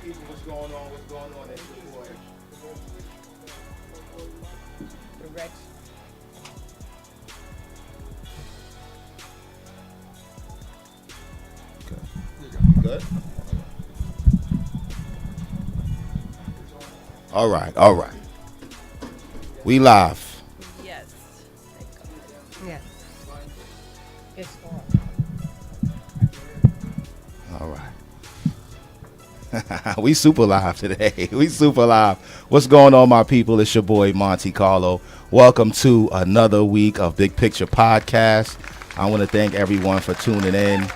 people what's going on. What's going on? That's your boy. The Rex. Good. All right. All right. We live. Yes. Yes. It's on. All right. We super live today. We super live. What's going on, my people? It's your boy Monte Carlo. Welcome to another week of Big Picture Podcast. I want to thank everyone for tuning in.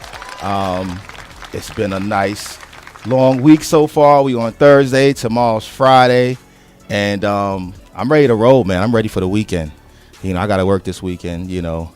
It's been a nice long week so far. We on Thursday. Tomorrow's Friday, and I'm ready to roll, man. I'm ready for the weekend. You know, I got to work this weekend. You know,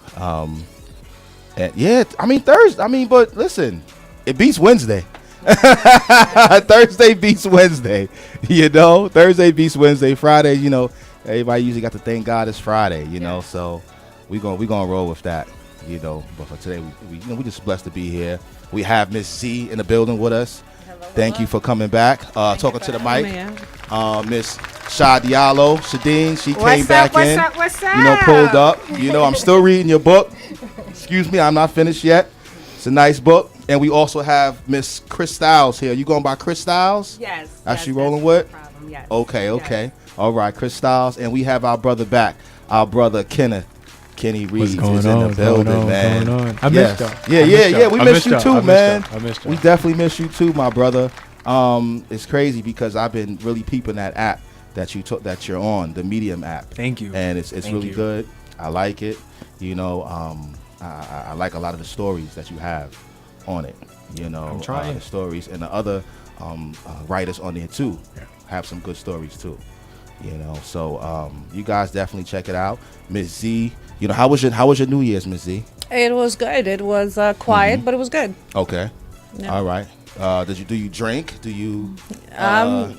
and yeah. I mean Thursday. I mean, but listen, it beats Wednesday. Thursday beats Wednesday. You know, Thursday beats Wednesday. Friday, you know, everybody usually got to thank God it's Friday. You know, so we gonna roll with that. You know, but for today, we just blessed to be here. We have Miss Zee in the building with us. Hello, Thank you for coming back. Talking to the mic. Me. Miss Shah Diallo, Shadeen, she came back in. What's up? You know, pulled up. You know, I'm still reading your book. Excuse me, I'm not finished yet. It's a nice book. And we also have Miss Chris Styles here. You going by Chris Styles? Yes. That's yes, she rolling no with? problem. Yes. Okay. Yes. All right, Chris Styles. And we have our brother back. Our brother Kenneth. Kenny Reeves is in the building, man. I missed y'all. Yeah. We miss you too, man. I missed y'all. We definitely miss you too, my brother. It's crazy because I've been really peeping that app that you're on, the Medium app. Thank you. And it's Thank really you. good. I like it. You know, I like a lot of the stories that you have on it. You know, I'm trying. the stories and the other writers on there too Yeah. have some good stories too. You know, so you guys definitely check it out. Miss Z, you know, how was your New Year's, Miss Z? It was good. It was quiet, but it was good. Okay. Yeah. All right. Do you drink? Do you A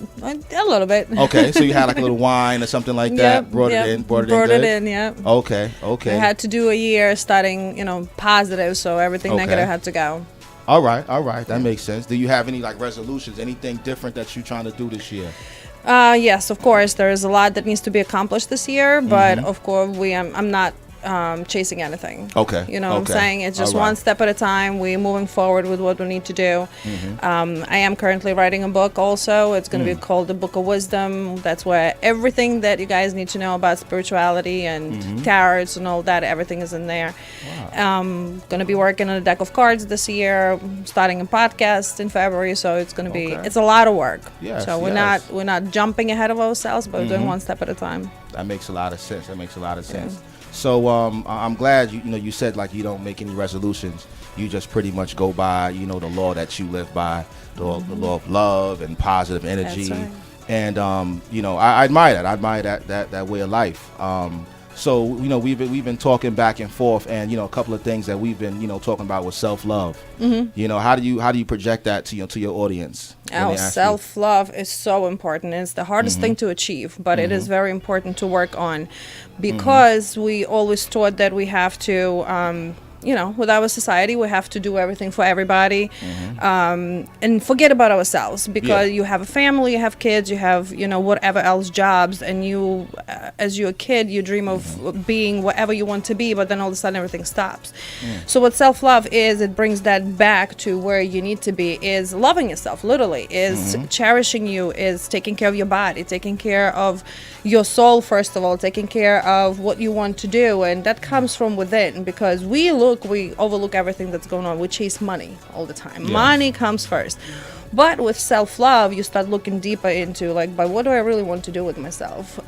little bit. okay, so you had like a little wine or something like that, Yep, brought yep. it in good? it in, yeah. Okay. I had to do a year starting, positive, so everything Okay. negative had to go. All right. That makes sense. Do you have any like resolutions, anything different that you're trying to do this year? Yes, of course. There is a lot that needs to be accomplished this year, but Mm-hmm. of course, I'm not chasing anything. Okay. You know what I'm Okay. saying? It's just All right. one step at a time. We're moving forward with what we need to do. I am currently writing a book also. It's going to be called The Book of Wisdom. That's where everything that you guys need to know about spirituality and tarots and all that, everything is in there. Wow. Going to be working on a deck of cards this year, starting a podcast in February. So it's going to be, Okay. it's a lot of work. Yes, So we're not jumping ahead of ourselves, but we're doing one step at a time. That makes a lot of sense. So I'm glad you said like you don't make any resolutions. You just pretty much go by the law that you live by, the law of love and positive energy. That's right. And I admire that. I admire that way of life. So we've been talking back and forth, and a couple of things that we've been talking about was self-love. How do you project that to your audience? when they ask you? Self-love is so important. It's the hardest thing to achieve, but it is very important to work on because we always thought that we have to, with our society, we have to do everything for everybody and forget about ourselves because you have a family, you have kids, you have, whatever else jobs, and you, as you're a kid, you dream of being whatever you want to be, but then all of a sudden everything stops. So what self-love is, it brings that back to where you need to be, is loving yourself, literally, is cherishing you, is taking care of your body, taking care of your soul, first of all, taking care of what you want to do, and that comes from within, because we overlook everything that's going on. We chase money all the time. Yeah. Money comes first. But with self-love, you start looking deeper into, but what do I really want to do with myself?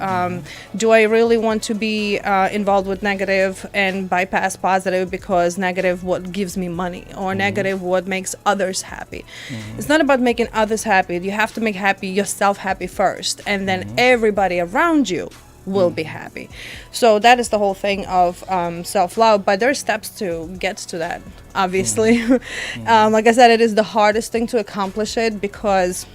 Do I really want to be involved with negative and bypass positive because negative what gives me money or negative what makes others happy? It's not about making others happy. You have to make yourself happy first, and then everybody around you will be happy. So that is the whole thing of self-love, but there are steps to get to that, obviously. Like I said, it is the hardest thing to accomplish it because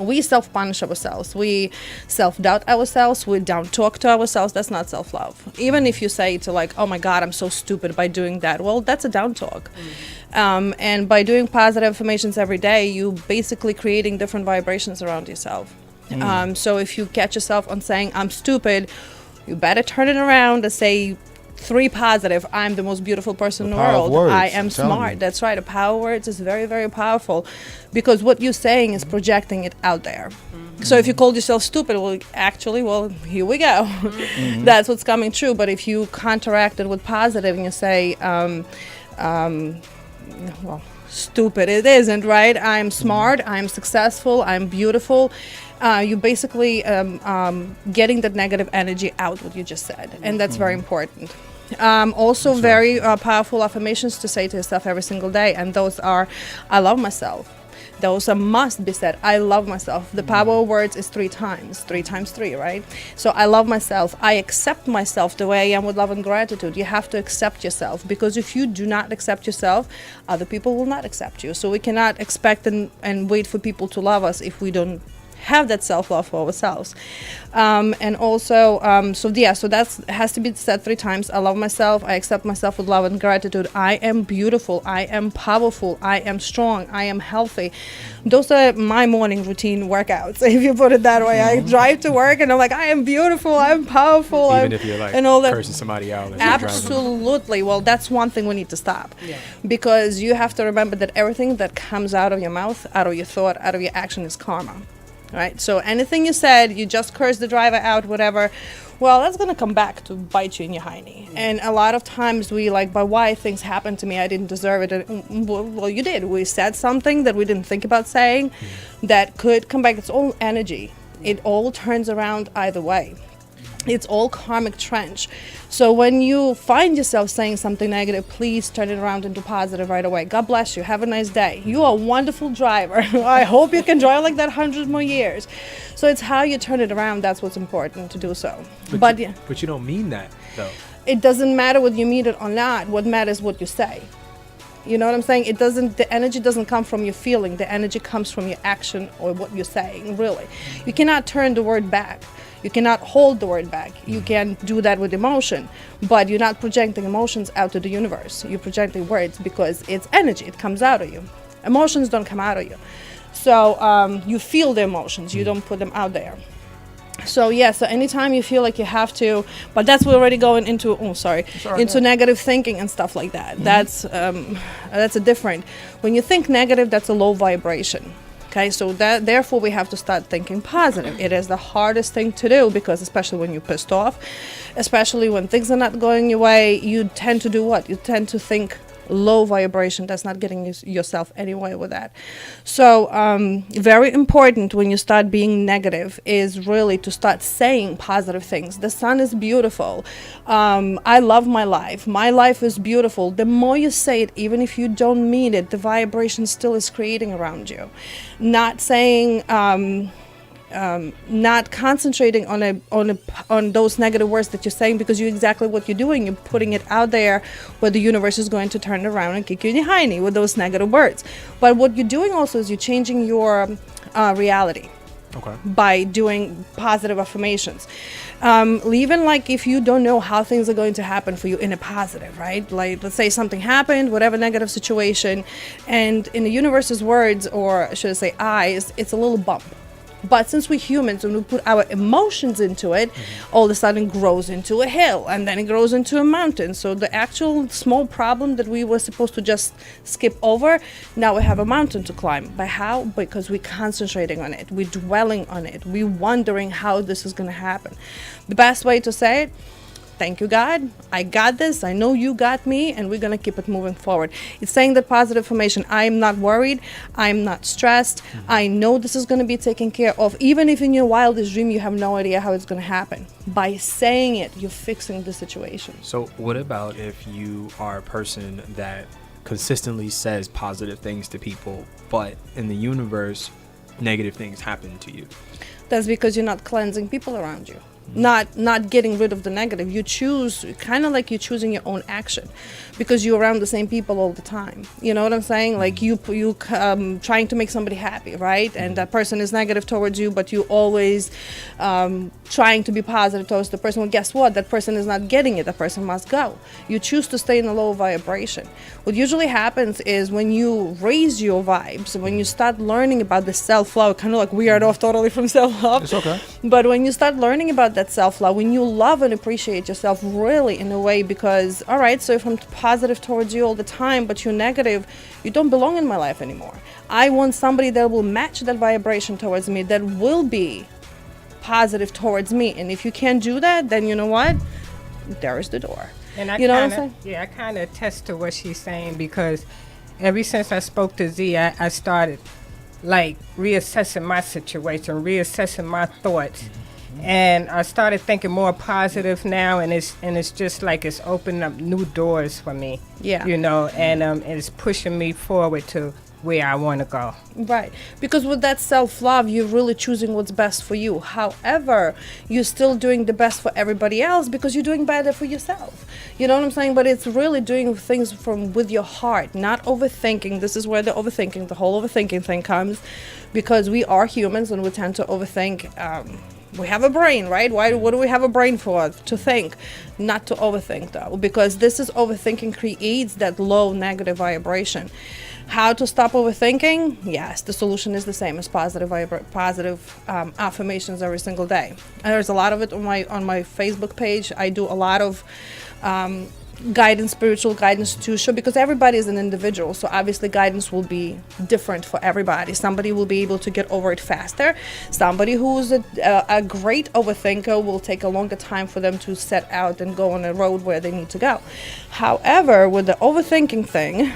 we self-punish ourselves, we self-doubt ourselves, we down-talk to ourselves. That's not self-love. Even if you say to like, oh my God, I'm so stupid by doing that, well, that's a down-talk. And by doing positive affirmations every day, you basically creating different vibrations around yourself. So if you catch yourself on saying I'm stupid, you better turn it around and say 3 positive. I'm the most beautiful person in the world. Words, I am smart. That's right. The power of words is very, very powerful, because what you're saying is projecting it out there. So if you called yourself stupid, well, actually, well, here we go. That's what's coming true. But if you counteract it with positive and you say, well, stupid, it isn't, right? I'm smart. I'm successful. I'm beautiful. You basically getting that negative energy out, what you just said, and that's very important. Also very powerful affirmations to say to yourself every single day, and those are, I love myself. Those are must be said. I love myself. The power of words is 3 times 3, right? So I love myself. I accept myself the way I am with love and gratitude. You have to accept yourself, because if you do not accept yourself, other people will not accept you. So we cannot expect and wait for people to love us if we don't have that self-love for ourselves. And also so that has to be said 3 times. I love myself. I accept myself with love and gratitude. I am beautiful. I am powerful. I am strong. I am healthy. Those are my morning routine workouts, if you put it that way. I drive to work and I'm like, I am beautiful. I'm powerful. Even if you're like and all that. cursing somebody out. Absolutely. Well, that's one thing we need to stop, because you have to remember that everything that comes out of your mouth, out of your thought, out of your action is karma. Right, so anything you said, you just cursed the driver out, whatever, well, that's going to come back to bite you in your hiney. And a lot of times we like, but why things happen to me, I didn't deserve it. Well, you did. We said something that we didn't think about saying that could come back. It's all energy. It all turns around either way. It's all karmic trench. So when you find yourself saying something negative, please turn it around into positive right away. God bless you. Have a nice day. You are a wonderful driver. I hope you can drive like that 100 more years. So it's how you turn it around. That's what's important to do so. But you don't mean that, though. It doesn't matter whether you mean it or not. What matters is what you say. You know what I'm saying? The energy doesn't come from your feeling. The energy comes from your action or what you're saying, really. You cannot turn the word back. You cannot hold the word back. You can do that with emotion, but you're not projecting emotions out to the universe. You're projecting words because it's energy. It comes out of you. Emotions don't come out of you. So you feel the emotions. You don't put them out there. So so anytime you feel like you have to, but that's we're already going into into negative thinking and stuff like that. That's a different. When you think negative, that's a low vibration. Okay, so therefore we have to start thinking positive. It is the hardest thing to do, because especially when you're pissed off, especially when things are not going your way, you tend to do what? You tend to think low vibration. That's not getting yourself anywhere with that. So very important when you start being negative is really to start saying positive things. The sun is beautiful. I love my life. My life is beautiful. The more you say it, even if you don't mean it, the vibration still is creating around you. Not saying not concentrating on those negative words that you're saying, because you're exactly what you're doing. You're putting it out there where the universe is going to turn around and kick you in the hiney with those negative words. But what you're doing also is you're changing your reality. Okay. By doing positive affirmations. Even like if you don't know how things are going to happen for you in a positive, right? Like let's say something happened, whatever negative situation, and in the universe's words, or should I say eyes, it's a little bump. But since we're humans, when we put our emotions into it, all of a sudden grows into a hill, and then it grows into a mountain. So the actual small problem that we were supposed to just skip over, now we have a mountain to climb. By how? Because we're concentrating on it. We're dwelling on it. We're wondering how this is going to happen. The best way to say it, thank you, God. I got this. I know you got me, and we're going to keep it moving forward. It's saying that positive affirmation. I am not worried. I'm not stressed. I know this is going to be taken care of. Even if in your wildest dream you have no idea how it's going to happen. By saying it, you're fixing the situation. So what about if you are a person that consistently says positive things to people, but in the universe, negative things happen to you? That's because you're not cleansing people around you. not getting rid of the negative. You choose, kind of like you're choosing your own action, because you're around the same people all the time. You know what I'm saying? Like you trying to make somebody happy, right? And that person is negative towards you, but you always trying to be positive towards the person. Well, guess what? That person is not getting it. That person must go. You choose to stay in a low vibration. What usually happens is when you raise your vibes, when you start learning about the self-love, kind of like we are off totally from self-love. It's okay. But when you start learning about that self-love, when you love and appreciate yourself really in a way, because, all right, so if I'm positive towards you all the time, but you're negative, you don't belong in my life anymore. I want somebody that will match that vibration towards me, that will be positive towards me. And if you can't do that, then you know what? There is the door. And I you know what I'm saying? Yeah, I kind of attest to what she's saying, because ever since I spoke to Z, I started like reassessing my situation, reassessing my thoughts. And I started thinking more positive now, and it's just like it's opening up new doors for me. Yeah. You know, and it's pushing me forward to where I want to go. Right. Because with that self-love, you're really choosing what's best for you. However, you're still doing the best for everybody else because you're doing better for yourself. You know what I'm saying? But it's really doing things from with your heart, not overthinking. This is where the whole overthinking thing comes, because we are humans and we tend to overthink. We have a brain, right? What do we have a brain for? To think, not to overthink, though, because this is overthinking creates that low negative vibration. How to stop overthinking? Yes, the solution is the same as positive affirmations every single day. And there's a lot of it on my Facebook page. I do a lot of guidance, spiritual guidance to show, because everybody is an individual, so obviously guidance will be different for everybody. Somebody will be able to get over it faster. Somebody who's a great overthinker will take a longer time for them to set out and go on a road where they need to go. However, with the overthinking thing,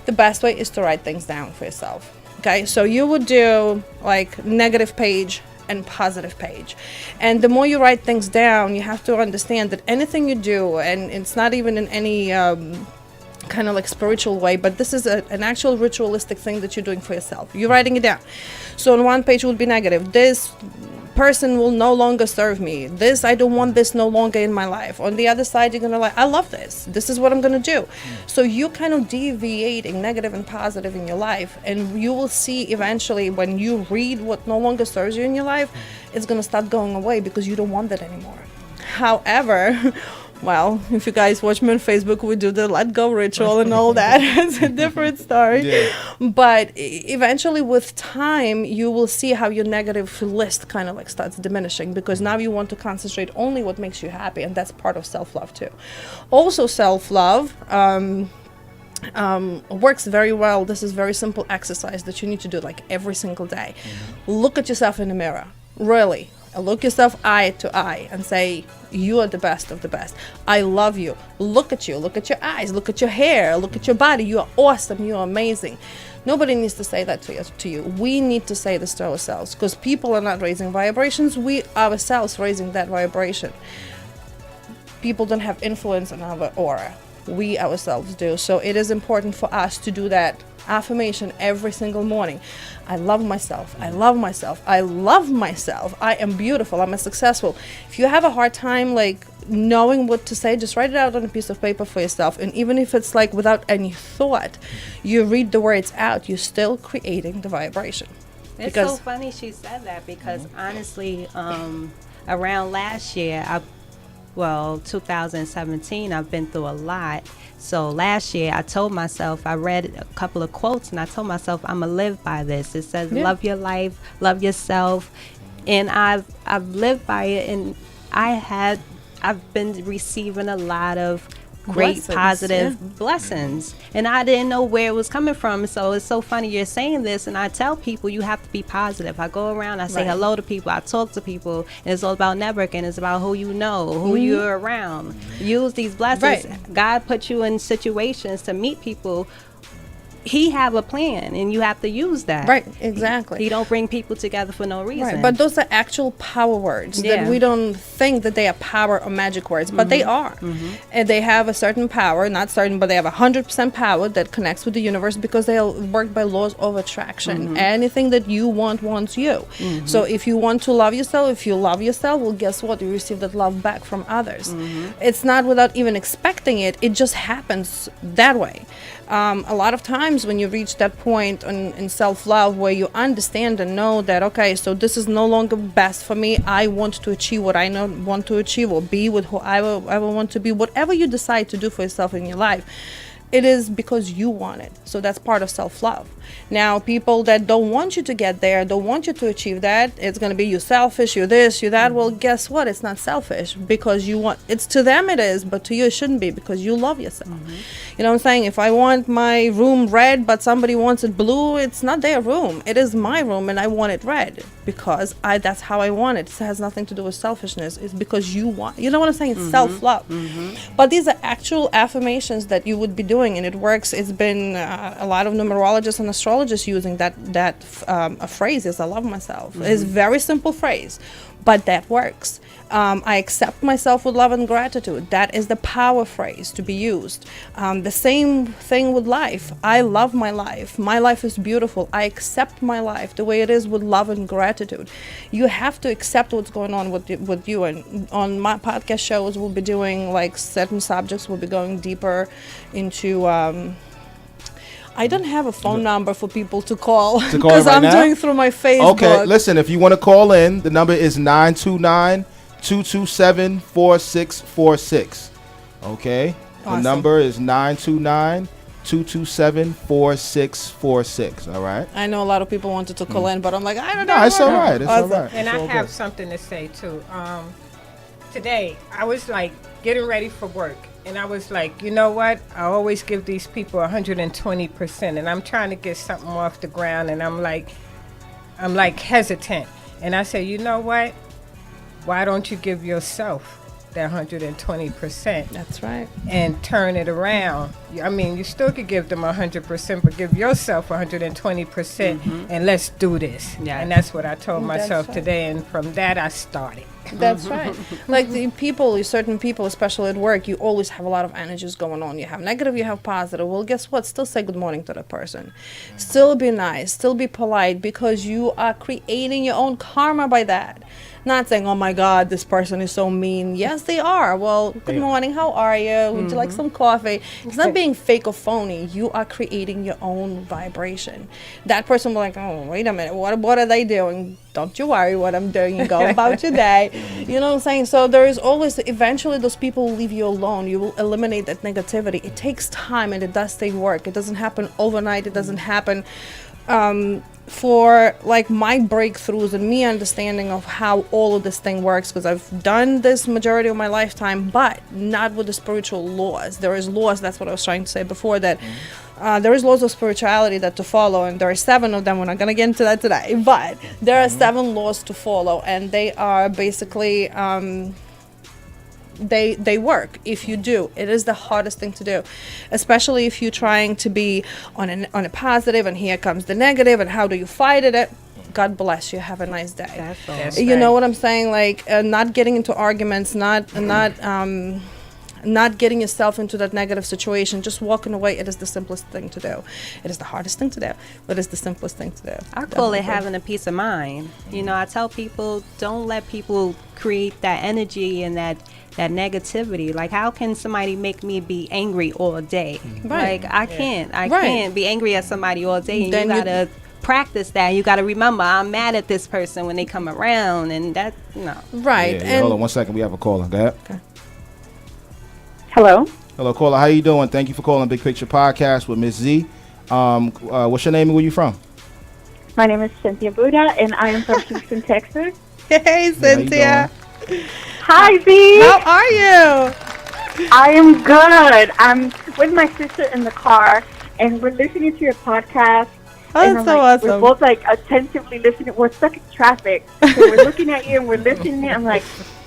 the best way is to write things down for yourself. Okay, so you would do like negative page and positive page, and the more you write things down, you have to understand that anything you do, and it's not even in any kind of like spiritual way, but this is an actual ritualistic thing that you're doing for yourself. You're writing it down. So on one page would be negative: this person will no longer serve me, this, I don't want this no longer in my life. On the other side, you're gonna like, I love this is what I'm gonna do. So you kind of deviating negative and positive in your life, and you will see eventually when you read what no longer serves you in your life, it's gonna start going away because you don't want that anymore. However, well, if you guys watch me on Facebook, we do the let go ritual and all that. It's a different story. Yeah. But eventually with time, you will see how your negative list kind of like starts diminishing, because now you want to concentrate only what makes you happy. And that's part of self-love too. Also self-love works very well. This is very simple exercise that you need to do like every single day. Look at yourself in the mirror. Really. Look yourself eye to eye and say, you are the best of the best. I love you. Look at you. Look at your eyes. Look at your hair. Look at your body. You are awesome. You are amazing. Nobody needs to say that to you. We need to say this to ourselves, because people are not raising vibrations. We ourselves raising that vibration. People don't have influence on our aura. We ourselves do. So it is important for us to do that affirmation every single morning. I love myself. I love myself. I love myself. I am beautiful. I'm successful. If you have a hard time like knowing what to say, just write it out on a piece of paper for yourself. And even if it's like without any thought, you read the words out, you're still creating the vibration. It's so funny she said that, because honestly, around last year, 2017, I've been through a lot. So last year I told myself, I read a couple of quotes and I told myself, I'm gonna live by this. It says, love your life, love yourself. And I've lived by it, and I've been receiving a lot of great positive blessings, and I didn't know where it was coming from. So it's so funny you're saying this, and I tell people you have to be positive. I go around, I say hello to people, I talk to people, and it's all about networking. It's about who you know, who you're around. Use these blessings. God put you in situations to meet people he have a plan, and you have to use that. Right, exactly. He don't bring people together for no reason. Right, but those are actual power words that we don't think that they are power or magic words, but they are. And they have a certain power, not certain, but they have 100% power that connects with the universe because they work by laws of attraction. Anything that you want wants you. So if you want to love yourself, if you love yourself, well, guess what? You receive that love back from others. It's not without even expecting it. It just happens that way. A lot of times when you reach that point in self-love where you understand and know that, okay, so this is no longer best for me, I want to achieve what I want to achieve, or be with who I want to be, whatever you decide to do for yourself in your life, it is because you want it. So that's part of self-love. Now, people that don't want you to get there, don't want you to achieve that, it's going to be you selfish, you this, you that. Well, guess what? It's not selfish because you want, it's to them it is, but to you it shouldn't be because you love yourself. You know what I'm saying? If I want my room red, but somebody wants it blue, it's not their room. It is my room and I want it red because that's how I want it. It has nothing to do with selfishness. It's because you want, you know what I'm saying? It's self-love. But these are actual affirmations that you would be doing, and it works. It's been a lot of numerologists and astrologists using that a phrase is I love myself. It's a very simple phrase, but that works. I accept myself with love and gratitude. That is the power phrase to be used. The same thing with life. I love my life. My life is beautiful. I accept my life the way it is with love and gratitude. You have to accept what's going on with you. And on my podcast shows, we'll be doing like certain subjects. We'll be going deeper into I don't have a phone number for people to call because I'm doing through my Facebook. Okay, listen, if you want to call in, the number is 929-227-4646. Okay? Awesome. The number is 929-227-4646. All right? I know a lot of people wanted to call in, but I'm like, I don't know. No, it's all right. It's all right. And It's I all have good. something to say too. Today, I was like getting ready for work, and I was like, you know what? I always give these people 120%, and I'm trying to get something off the ground, and I'm like hesitant. And I said, you know what? Why don't you give yourself that 120%? That's right. And turn it around. I mean, you still could give them 100%, but give yourself 120%, and let's do this. Yeah. And that's what I told That's myself right. today, and from that I started. That's right. Like the people, certain people, especially at work, you always have a lot of energies going on. You have negative, you have positive. Well, guess what? Still say good morning to that person. Still be nice. Still be polite because you are creating your own karma by that. Not saying, oh my God, this person is so mean. Yes, they are. Well, good morning. How are you? Would you like some coffee? It's not being fake or phony. You are creating your own vibration. That person will be like, oh, wait a minute. What are they doing? Don't you worry what I'm doing. You go about your day. You know what I'm saying? So there is always, eventually those people will leave you alone. You will eliminate that negativity. It takes time and it does take work. It doesn't happen overnight. It doesn't happen for like my breakthroughs and me understanding of how all of this thing works, because I've done this majority of my lifetime, but not with the spiritual laws. There is laws, that's what I was trying to say before, that there is laws of spirituality that to follow, and there are 7 of them. We're not going to get into that today, but there are 7 laws to follow, and they are basically they work if you do. It is the hardest thing to do, especially if you're trying to be on a positive, and here comes the negative, and how do you fight it? God bless you. Have a nice day. That's all. That's You right. know what I'm saying? Like not getting into arguments, not getting yourself into that negative situation, just walking away. It is the simplest thing to do. It is the hardest thing to do, but it's the simplest thing to do. I call it Definitely. having a peace of mind. You know, I tell people, don't let people create that energy and that negativity. Like, how can somebody make me be angry all day? Right. Like, I can't Right. can't be angry at somebody all day. And Then you you- gotta practice that. You gotta remember, I'm mad at this person when they come around, and that, no. Right. Yeah, And hold on 1 second. We have a caller. Go ahead. Hello. Hello, caller. How you doing? Thank you for calling Big Picture Podcast with Miss Z. What's your name and where you from? My name is Cynthia Buddha, and I am from Houston, Texas. hey, Cynthia. Hi, Z. How are you? I am good. I'm with my sister in the car, and we're listening to your podcast. Oh, and that's I'm so like, awesome. We're both like attentively listening. We're stuck in traffic, so we're looking at you and we're listening. I'm like,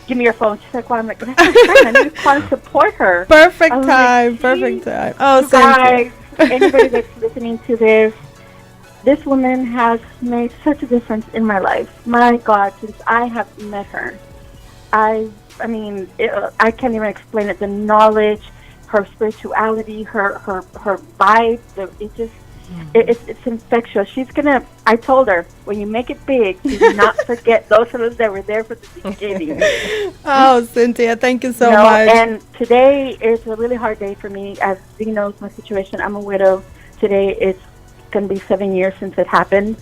give me your phone. She's like, well, I'm like, that's my friend. I need to call and support her. Perfect I was time. like, Perfect "Geez, time. Oh, you Cynthia. guys, anybody that's listening to this woman has made such a difference in my life. My God, since I have met her, I can't even explain it. The knowledge, her spirituality, her vibe, it's infectious. I told her, when you make it big, do not forget those of us that were there from the beginning. Oh, Cynthia, thank you so much. And today is a really hard day for me. As Zee knows my situation, I'm a widow. Today it's going to be 7 years since it happened.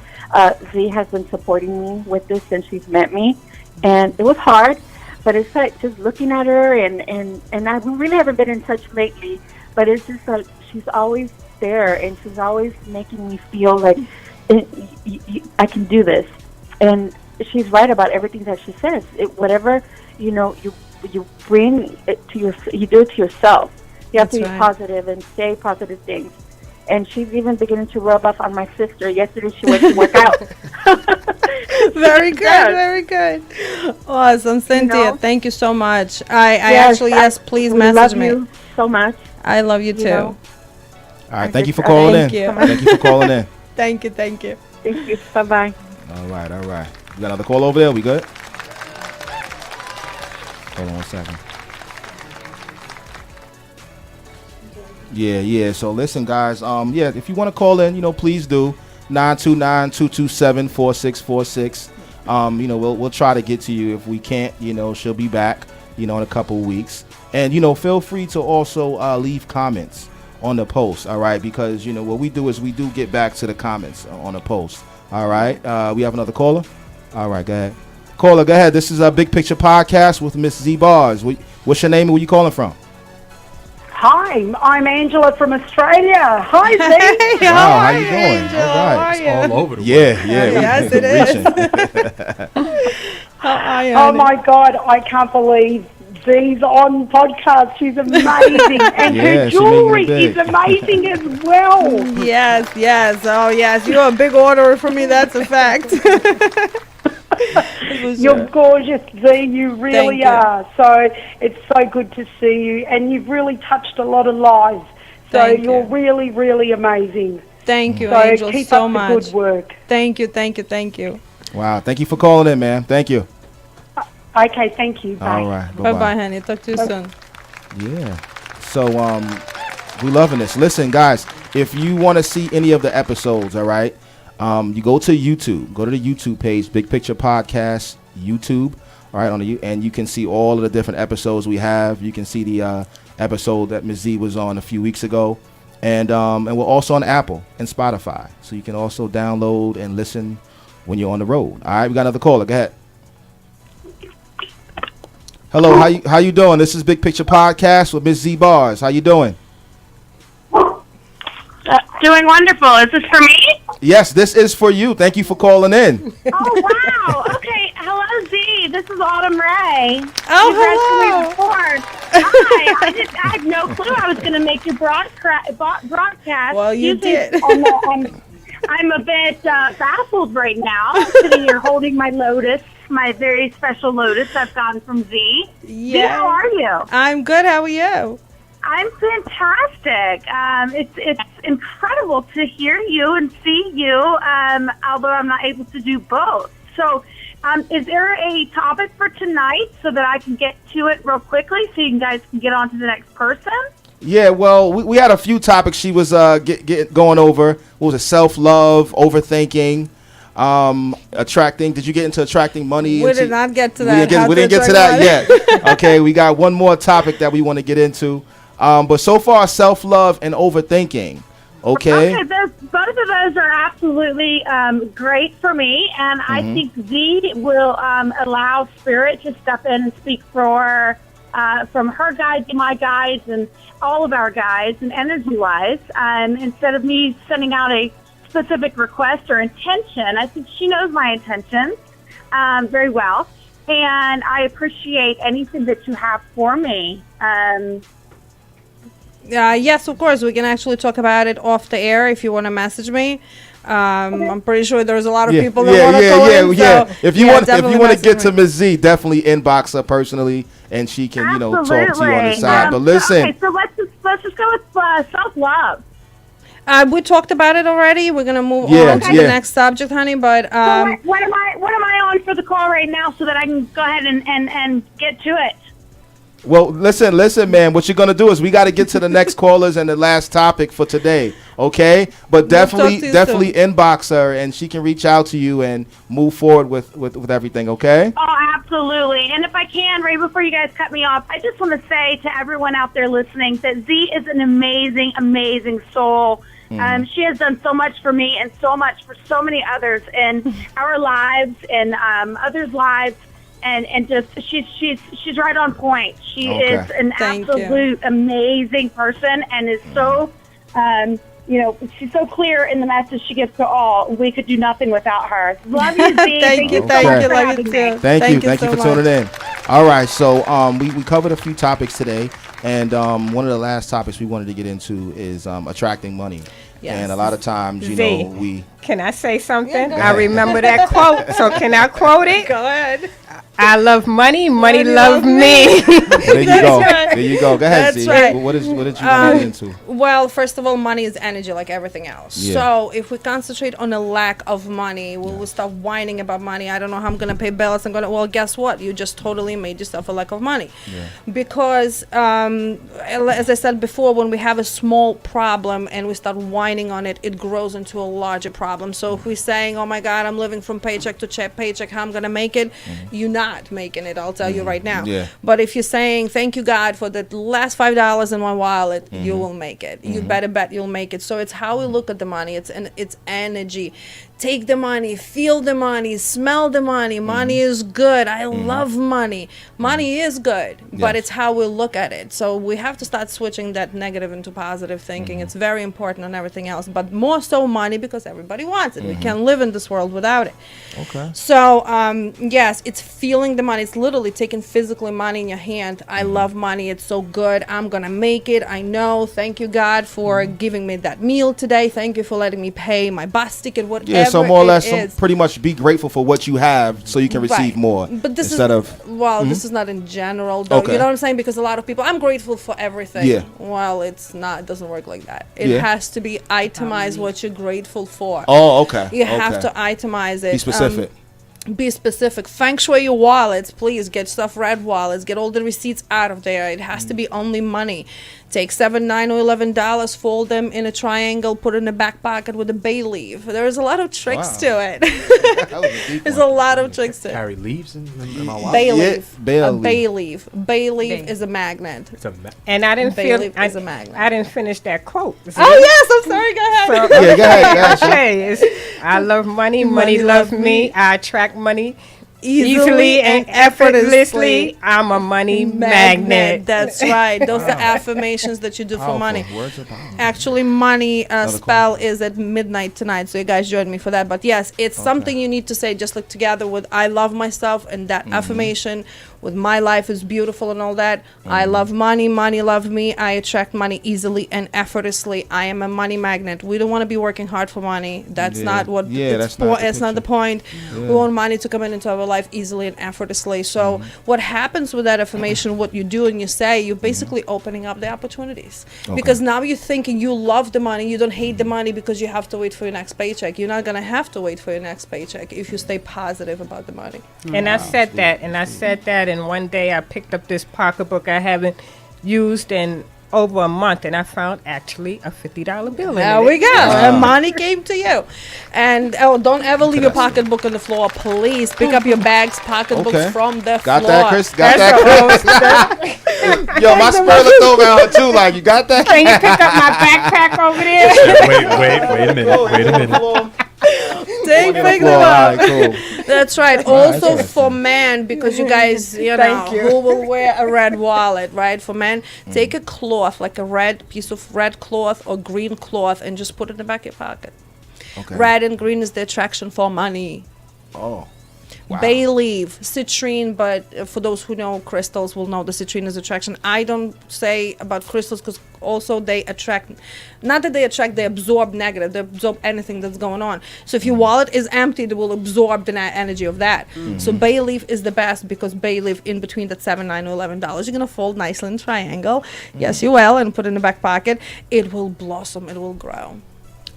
Zee has been supporting me with this since she's met me. And it was hard, but it's like just looking at her, and I really haven't been in touch lately, but it's just like she's always there, and she's always making me feel like I can do this. And she's right about everything that she says. Whatever you bring it to you do it to yourself. You have to be positive and say positive things. And she's even beginning to rub off on my sister. Yesterday she went to work out. Very good, very good. Awesome, Cynthia. Thank you so much. Yes, please message love me. You so much. I love you too. All right, thank you for calling in. Thank you for calling in. Thank you. Thank you. Bye-bye. All right. You got another call over there? We good? Hold on 1 second. Yeah. So listen, guys. If you want to call in, please do. 929-227-4646. We'll try to get to you. If we can't, she'll be back, in a couple of weeks. And, feel free to also leave comments on the post, all right? Because, what we do is we do get back to the comments on the post, all right? We have another caller? All right, go ahead. Caller, go ahead. This is a Big Picture Podcast with Miss Zee Bars. What's your name and where you calling from? Hi, I'm Angela from Australia. Hi, Zee. Wow, how you doing? Angela, All right. It's all over the world. Yeah. Yes, it is. How are you, Oh, honey? my God, I can't believe Zee's on podcast. She's amazing. And her she making jewelry it big. is amazing as well. Yes. Oh, yes. You're a big orderer for me. That's a fact. You're gorgeous, Zee. You really Thank you. are. So it's so good to see you. And you've really touched a lot of lives. So Thank you're you. really, really amazing. Thank you, So Angel, keep so up much. the good work. Thank you. Wow. Thank you for calling in, man. Thank you. Okay, thank you. Bye. All right. Bye-bye, honey. Talk to you soon. Yeah. So we loving this. Listen, guys, if you want to see any of the episodes, all right, you go to YouTube. Go to the YouTube page, Big Picture Podcast YouTube. All right, and you can see all of the different episodes we have. You can see the episode that Ms. Z was on a few weeks ago, and we're also on Apple and Spotify, so you can also download and listen when you're on the road. All right, we got another caller. Go ahead. Hello, how you doing? This is Big Picture Podcast with Miss Zee Bars. How you doing? Doing wonderful. Is this for me? Yes, this is for you. Thank you for calling in. Oh, wow. Okay. Hello, Zee. This is Autumn Ray. Oh, You've asked me hello. before. Hi. I had no clue I was going to make your broadcast. Well, you Excuse did. me. I'm a bit baffled right now. I'm sitting here holding my Lotus, my very special Lotus I've gotten from Zee. Zee, Yeah. how are you? I'm good. How are you? I'm fantastic. It's incredible to hear you and see you, although I'm not able to do both. So is there a topic for tonight so that I can get to it real quickly so you guys can get on to the next person? Yeah, well, we had a few topics she was going over. What was it? Self-love, overthinking, attracting. Did you get into attracting money? We did not get to that. We didn't get to that yet. Okay, we got one more topic that we want to get into. But so far, self-love and overthinking. Okay. Both of those are absolutely great for me, and I think Zee will allow Spirit to step in and speak for from her guide to my guides and all of our guides and energy-wise. Instead of me sending out a specific request or intention, I think she knows my intentions very well, and I appreciate anything that you have for me. Yes, of course. We can actually talk about it off the air if you want to message me. I'm pretty sure there's a lot of people that want to call in. So If you want to get to Ms. Z, definitely inbox her personally, and she can talk to you on the side. But listen, Okay, so let's just go with self-love. We talked about it already. We're gonna move Yeah, on to yeah. the next subject, honey. But What am I on for the call right now so that I can go ahead and get to it? Well, listen, man. What you're gonna do is we got to get to the next callers and the last topic for today, okay? But definitely inbox her and she can reach out to you and move forward with everything, okay? Oh, absolutely. And if I can, right before you guys cut me off, I just want to say to everyone out there listening that Zee is an amazing, amazing soul. She has done so much for me and so much for so many others in our lives and others' lives. And just she's right on point. She is an absolute amazing person and is so she's so clear in the message she gives to all. We could do nothing without her. Love you, Zee. Thank you, love you too. Thank you so for much. tuning in. All right, so we covered a few topics today, and one of the last topics we wanted to get into is attracting money. Yes. And a lot of times, Zee, can I say something? I remember that quote, so can I quote it? Go ahead. I love money, money love me. There you go. right. There you go. Go ahead, That's Zee. right. What did you want to get into? Well, first of all, money is energy like everything else. Yeah. So if we concentrate on a lack of money, we'll start whining about money. I don't know how I'm going to pay bills. Well, guess what? You just totally made yourself a lack of money. Yeah. Because, as I said before, when we have a small problem and we start whining on it, it grows into a larger problem. So if we're saying, oh my God, I'm living from paycheck to paycheck, how I'm going to make it? You're not making it, I'll tell you right now. Yeah. But if you're saying, thank you, God, for the last $5 in my wallet, you will make it. You better bet you'll make it. So it's how we look at the money. It's energy. Take the money, feel the money, smell the money. Money is good. I love money. Money is good, but it's how we look at it. So we have to start switching that negative into positive thinking. It's very important on everything else, but more so money because everybody wants it. We can't live in this world without it. Okay. So, yes, it's feeling the money. It's literally taking physically money in your hand. I love money. It's so good. I'm going to make it. I know. Thank you, God, for giving me that meal today. Thank you for letting me pay my bus ticket, whatever. Yeah, so more or less, pretty much be grateful for what you have so you can receive more. But this instead this is not in general, though. Okay. You know what I'm saying? Because a lot of people, I'm grateful for everything. Yeah. Well, it's not. It doesn't work like that. It Yeah. has to be itemized what you're grateful for. Oh, okay. You have to itemize it. Be specific. Be specific. Feng shui your wallets, please. Get stuff red wallets. Get all the receipts out of there. It has to be only money. Take $7, $9, or $11, fold them in a triangle, put it in a back pocket with a bay leaf. There's a lot of tricks to it. That was a deep There's one. a lot of tricks to it. Carry leaves in my wallet. Bay Yeah, leaf. bay A leaf. bay leaf. Bay leaf is a magnet. It's a And I didn't Bay feel leaf is a magnet. I didn't finish that quote. Zee. Oh yes, I'm sorry. Go ahead. So, Yeah, go ahead. okay, I love money, money loves me. I attract money Easily and effortlessly. I'm a money magnet. That's right. Those are affirmations that you do for Powerful. money. Words are powerful. Actually, money spell is at midnight tonight, so you guys join me for that. But yes, it's something you need to say, just like together with I love myself and that affirmation with my life is beautiful and all that. I love money, money love me. I attract money easily and effortlessly. I am a money magnet. We don't want to be working hard for money. That's not what that's not the it's not the picture. point. We want money to come into our life easily and effortlessly. So what happens with that affirmation, what you do and you say, you're basically opening up the opportunities. Because now you're thinking you love the money, you don't hate the money because you have to wait for your next paycheck. You're not going to have to wait for your next paycheck if you stay positive about the money. And I said that, and one day I picked up this pocketbook I haven't used in over a month, and I found actually a $50 bill in There it. we go. And money came to you. And don't ever leave your pocketbook on the floor, please. Pick up your bags, pocketbooks Okay. from the Got floor. that, Chris? Got that, Chris? Yo, my spur looked over at her too. Like, you got that? Can you pick up my backpack over there? Wait a minute. Take All them right, up. cool. That's right. Also for men, because you guys, you know, Thank you. who will wear a red wallet, right? For men, take a cloth, like a red piece of red cloth or green cloth, and just put it in the back of your pocket. Okay. Red and green is the attraction for money. Oh. Wow. Bay leaf, citrine, but for those who know crystals will know the citrine is attraction. I don't say about crystals because also they attract, not that they attract, they absorb negative, they absorb anything that's going on. So if your wallet is empty, they will absorb the energy of that. So bay leaf is the best because bay leaf in between that $7, $9, or $11, you're going to fold nicely in triangle. Yes, you will, and put it in the back pocket. It will blossom, it will grow.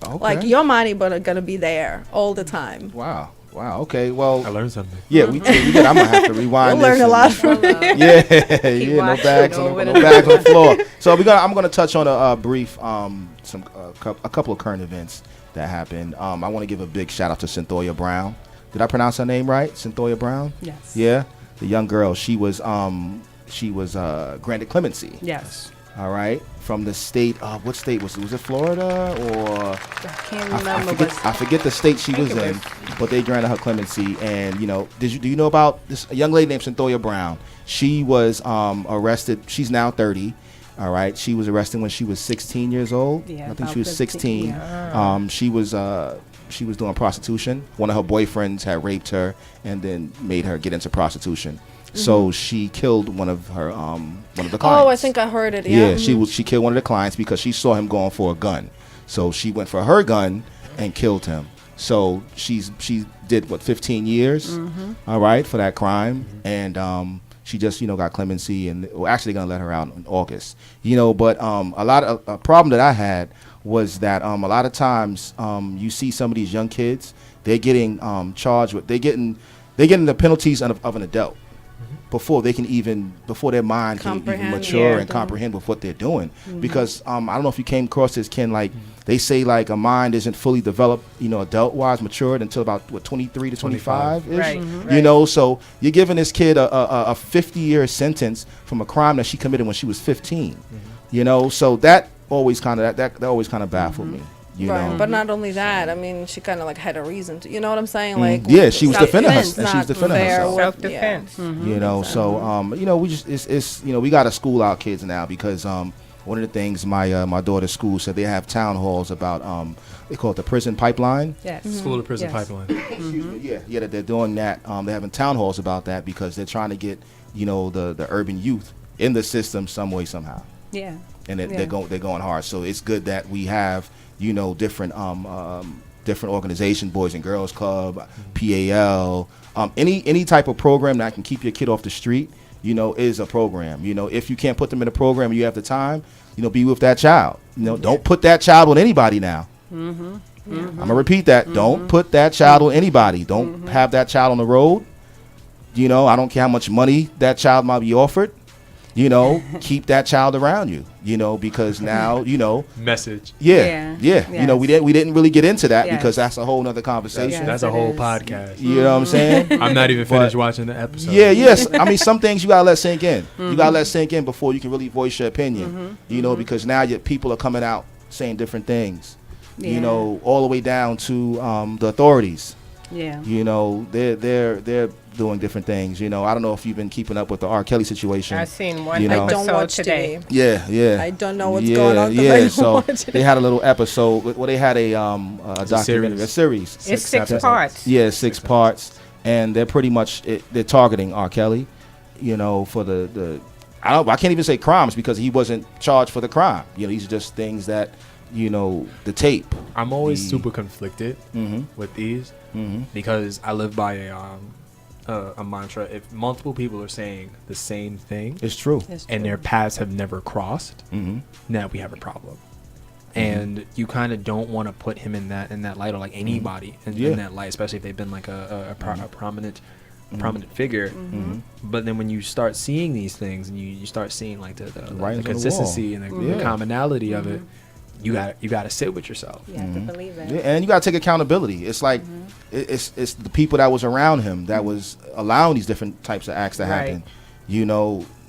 Okay. Like your money, but gonna be there all the time. Wow. Okay. Well, I learned something. yeah, we did. I'm gonna have to rewind. You'll learn a lot from Yeah, no watching bags, over no the bags on the floor. So I'm gonna touch on a brief, a couple of current events that happened. I want to give a big shout out to Cynthia Brown. Did I pronounce her name right? Cynthia Brown. Yes. Yeah, the young girl. She was granted clemency. Yes. All right, from the state. What state was it? Was it Florida or? I can't remember. I forget the state she was in, but they granted her clemency. And do you know about this? A young lady named Cynthia Brown. She was arrested. She's now 30. All right, she was arrested when she was 16 years old. Yeah, I think she about was 16. 15, yeah. She was doing prostitution. One of her boyfriends had raped her and then made her get into prostitution. So she killed one of the clients. Oh, I think I heard it. Yeah, she killed one of the clients because she saw him going for a gun. So she went for her gun and killed him. So she did 15 years, all right, for that crime, and she just got clemency, and we're actually gonna let her out in August. But a problem that I had was that a lot of times you see some of these young kids, they're getting charged with they're getting the penalties of an adult. Before their mind can even mature and comprehend with what they're doing. Because I don't know if you came across this, Ken, like they say like a mind isn't fully developed, adult wise matured until about 23 to 25 ish. Right. So you're giving this kid a 50-year sentence from a crime that she committed when she was 15. So that always kind of baffled me. Right, but not only that. I mean, she kind of like had a reason to. You know what I'm saying? Like, yeah, she was defending herself. She was defending herself. Self-defense. So we just it's we got to school our kids now because one of the things my daughter's school said, they have town halls about they call it the prison pipeline. Yes. School to prison pipeline. Excuse me. Yeah, that they're doing that. They're having town halls about that because they're trying to get the urban youth in the system some way somehow. Yeah. And they're going hard. So it's good that we have different organizations, Boys and Girls Club, PAL, any type of program that can keep your kid off the street, is a program. If you can't put them in a program, you have the time, be with that child. Don't put that child on anybody now. I'm gonna repeat that. Don't put that child on anybody. Don't have that child on the road. I don't care how much money that child might be offered. Keep that child around you, because now, Message. Yeah. Yes. We didn't really get into that because that's a whole nother conversation. Yes, That's a whole podcast. You know what I'm saying? I'm not even finished watching the episode. Yes. I mean, some things you gotta let sink in. You gotta let sink in before you can really voice your opinion. Because now people are coming out saying different things. All the way down to the authorities. Yeah. They're doing different things. I don't know if you've been keeping up with the R. Kelly situation. I seen one I don't episode watch today. TV. Yeah. I don't know what's going on. So they had a little episode. Well, they had a documentary, a series. It's 6 parts. Yeah, 6 parts, and they're pretty much they're targeting R. Kelly. For the I can't even say crimes because he wasn't charged for the crime. These are just things that the tape. I'm always super conflicted with these because I live by a mantra. If multiple people are saying the same thing, It's true. and their paths have never crossed, now we have a problem. And you kind of don't want to put him in that light, or like anybody in that light, especially if they've been like a prominent figure. But then when you start seeing these things and you start seeing like the consistency and the commonality of it, you got to sit with yourself. You have to believe it. Yeah, and you got to take accountability. It's like it's the people that was around him that was allowing these different types of acts to happen.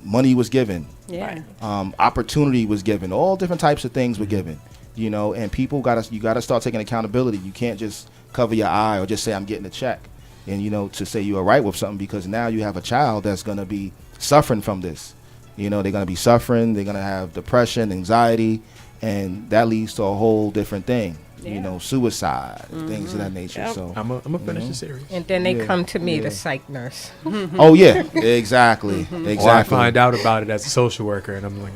Money was given. Yeah. Opportunity was given. All different types of things were given. And people you got to start taking accountability. You can't just cover your eye or just say I'm getting a check, and to say you're right with something, because now you have a child that's going to be suffering from this. They're going to be suffering. They're going to have depression, anxiety. And that leads to a whole different thing, suicide, things of that nature. Yep. So I'm gonna finish the series. And then they come to me, the psych nurse. Oh yeah, exactly. Or I find out about it as a social worker, and I'm like,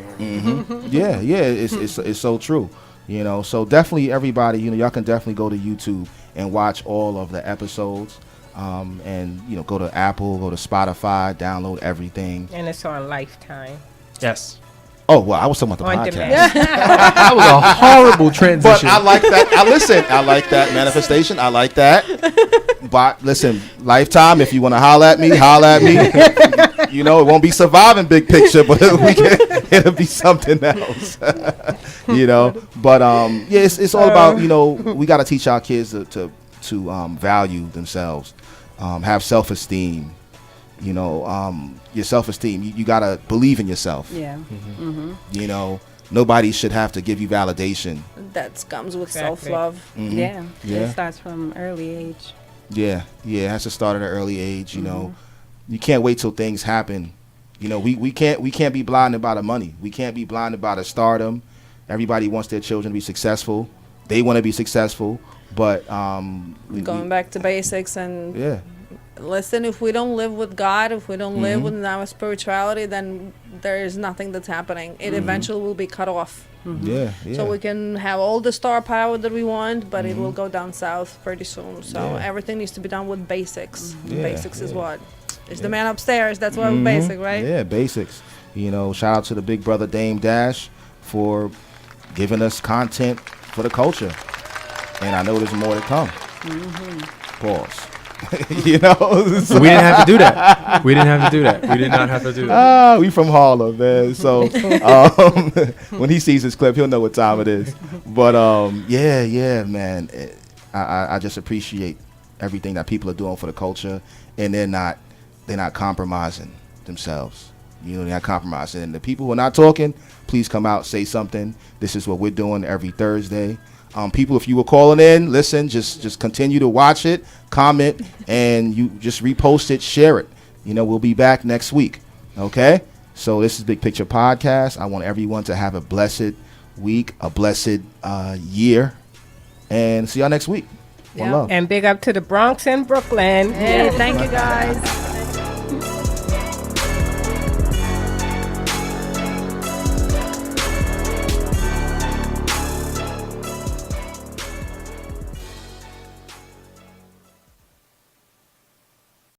Yeah, it's so true. So definitely everybody, y'all can definitely go to YouTube and watch all of the episodes. And go to Apple, go to Spotify, download everything. And it's on Lifetime. yes. Oh, well, I was talking about the On podcast. demand. That was a horrible But transition. I like that. I like that manifestation. I like that. But listen, Lifetime, if you want to holler at me, You know, it won't be surviving Big Picture, but it'll be something else. You know, but yeah, it's all about, you know, we got to teach our kids to value themselves, have self-esteem. You know, your self-esteem. You got to believe in yourself. Yeah. You know, nobody should have to give you validation. That comes with Exactly. self-love. Yeah. Yeah. It starts from early age. Yeah, it has to start at an early age. You know, you can't wait till things happen. You know, we can't be blinded by the money. We can't be blinded by the stardom. Everybody wants their children to be successful. They want to be successful, but Going back to basics and yeah, listen, if we don't live with God, if we don't live with our spirituality, then there is nothing that's happening. It eventually will be cut off. yeah. So we can have all the star power that we want, but it will go down south pretty soon. So Yeah. everything needs to be done with basics. Yeah, Basics is yeah. what? It's the man upstairs. That's why we're basic, right? Yeah, basics. You know, shout out to the big brother Dame Dash for giving us content for the culture. And I know there's more to come. Pause. You know? So, we didn't have to do that. We didn't have to do that. We did not have to do that. we from Harlem, man. So when he sees this clip, he'll know what time it is. But yeah, man. I just appreciate everything that people are doing for the culture, and they're not compromising themselves. You know, they're not compromising. And the people who are not talking, please come out, say something. This is what we're doing every Thursday. People, if you were calling in, listen, just continue to watch it, comment, and you just repost it, share it. You know, we'll be back next week. Okay? So this is Big Picture Podcast. I want everyone to have a blessed week, a blessed year, and see y'all next week. One Yeah. love. And big up to the Bronx and Brooklyn. Hey, thank you guys.